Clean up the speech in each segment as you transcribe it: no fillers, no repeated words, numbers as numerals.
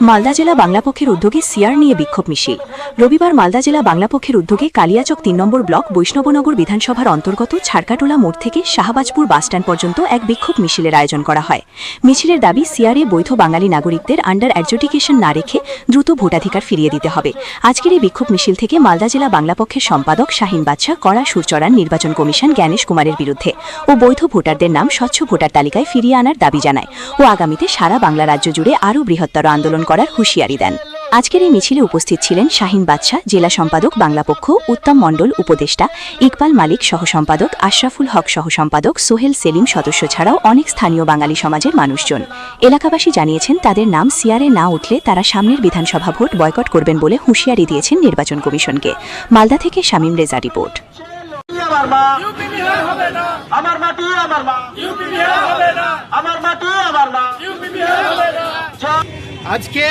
মালদা জেলা বাংলা পক্ষের উদ্যোগে সিআর নিয়ে বিক্ষোভ মিছিল। রবিবার মালদা জেলা বাংলা পক্ষের উদ্যোগে কালিয়াচক ৩ নম্বর ব্লক বৈষ্ণবনগর বিধানসভার অন্তর্গত ছাড়কাটোলা মোড় থেকে শাহবাজপুর বাসস্ট্যান্ড পর্যন্ত এক বিক্ষোভ মিছিলের আয়োজন করা হয়। মিছিলের দাবি, সিআরে বৈধ বাঙালি নাগরিকদের আন্ডার অ্যাডজুডিকেশন না রেখে দ্রুত ভোটাধিকার ফিরিয়ে দিতে হবে। আজকের এই বিক্ষোভ মিছিল থেকে মালদা জেলা বাংলা পক্ষের সম্পাদক শাহিন বাদশাহ কড়া সুর চড়ান নির্বাচন কমিশন জ্ঞানেশ কুমারের বিরুদ্ধে ও বৈধ ভোটারদের নাম স্বচ্ছ ভোটার তালিকায় ফিরিয়ে আনার দাবি জানায় ও আগামীতে সারা বাংলা রাজ্য জুড়ে আরও বৃহত্তর আন্দোলন করার হুঁশিয়ারি দেন। আজকের এই মিছিলে উপস্থিত ছিলেন শাহিন বাদশাহ, জেলা সম্পাদক বাংলা পক্ষ, উত্তম মণ্ডল উপদেষ্টা, ইকবাল মালিক সহ সম্পাদক, আশরাফুল হক সহ সম্পাদক, সোহেল সেলিম সদস্য ছাড়াও অনেক স্থানীয় বাঙালি সমাজের মানুষজন। এলাকাবাসী জানিয়েছেন তাদের নাম সিআরে না উঠলে তারা সামনের বিধানসভা ভোট বয়কট করবেন বলে হুঁশিয়ারি দিয়েছেন নির্বাচন কমিশনকে। মালদা থেকে শামীম রেজা রিপোর্ট। আজকে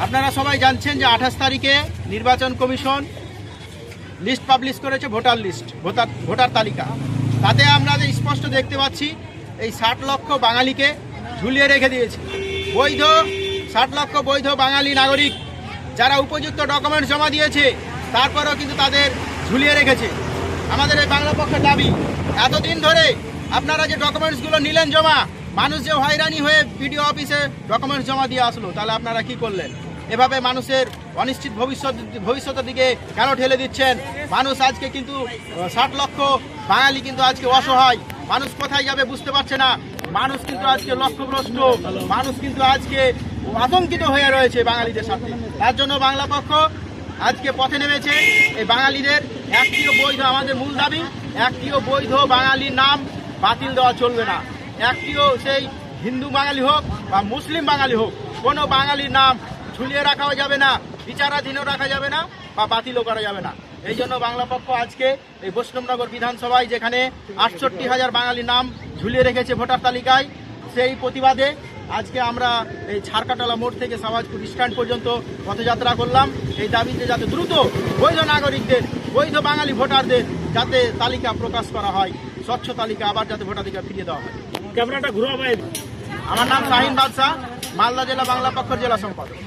আপনারা সবাই জানছেন যে 28 তারিখে নির্বাচন কমিশন লিস্ট পাবলিশ করেছে, ভোটার তালিকা। তাতে আমরা স্পষ্ট দেখতে পাচ্ছি এই 60 লক্ষ বাঙালিকে ঝুলিয়ে রেখে দিয়েছে। 60 লক্ষ বৈধ বাঙালি নাগরিক যারা উপযুক্ত ডকুমেন্টস জমা দিয়েছে, তারপরেও কিন্তু তাদের ঝুলিয়ে রেখেছে। আমাদের এই বাংলা পক্ষের দাবি, এতদিন ধরে আপনারা যে ডকুমেন্টসগুলো নিলেন জমা, মানুষ যে হয়রানি হয়ে বিডিও অফিসে ডকুমেন্টস জমা দিয়ে আসলো, তাহলে আপনারা কি করলেন? এভাবে মানুষের অনিশ্চিত ভবিষ্যতের দিকে কেন ঠেলে দিচ্ছেন? মানুষ আজকে কিন্তু 60 লক্ষ বাঙালি কিন্তু আজকে অসহায়। মানুষ কোথায় যাবে বুঝতে পারছে না। মানুষ কিন্তু আজকে লক্ষ্যভ্রষ্ট, মানুষ কিন্তু আজকে আতঙ্কিত হয়ে রয়েছে বাঙালিদের সাথে। তার জন্য বাংলা পক্ষ আজকে পথে নেমেছে। এই বাঙালিদের একটিও বৈধ, আমাদের মূল দাবি, একটিও বৈধ বাঙালির নাম বাতিল দেওয়া চলবে না। একটিও সেই হিন্দু বাঙালি হোক বা মুসলিম বাঙালি হোক, কোনো বাঙালির নাম ঝুলিয়ে রাখাও যাবে না, বিচারাধীনও রাখা যাবে না বা বাতিলও করা যাবে না। এই জন্য বাংলা পক্ষ আজকে এই বৈষ্ণবনগর বিধানসভায় যেখানে 68,000 বাঙালির নাম ঝুলিয়ে রেখেছে ভোটার তালিকায়, সেই প্রতিবাদে আজকে আমরা এই ছাড়কাটোলা মোড় থেকে শাহবাজপুর স্ট্যান্ড পর্যন্ত পথযাত্রা করলাম। এই দাবিতে যাতে দ্রুত বৈধ নাগরিকদের, বৈধ বাঙালি ভোটারদের যাতে তালিকা প্রকাশ করা হয়, স্বচ্ছ তালিকা, আবার যাতে ভোটাধিকার ফিরিয়ে দেওয়া হয়। ক্যামেরাটা ঘুরাও ভাই। আমার নাম শাহিন বাদশাহ, মালদা জেলা বাংলা পক্ষের জেলা সম্পাদক।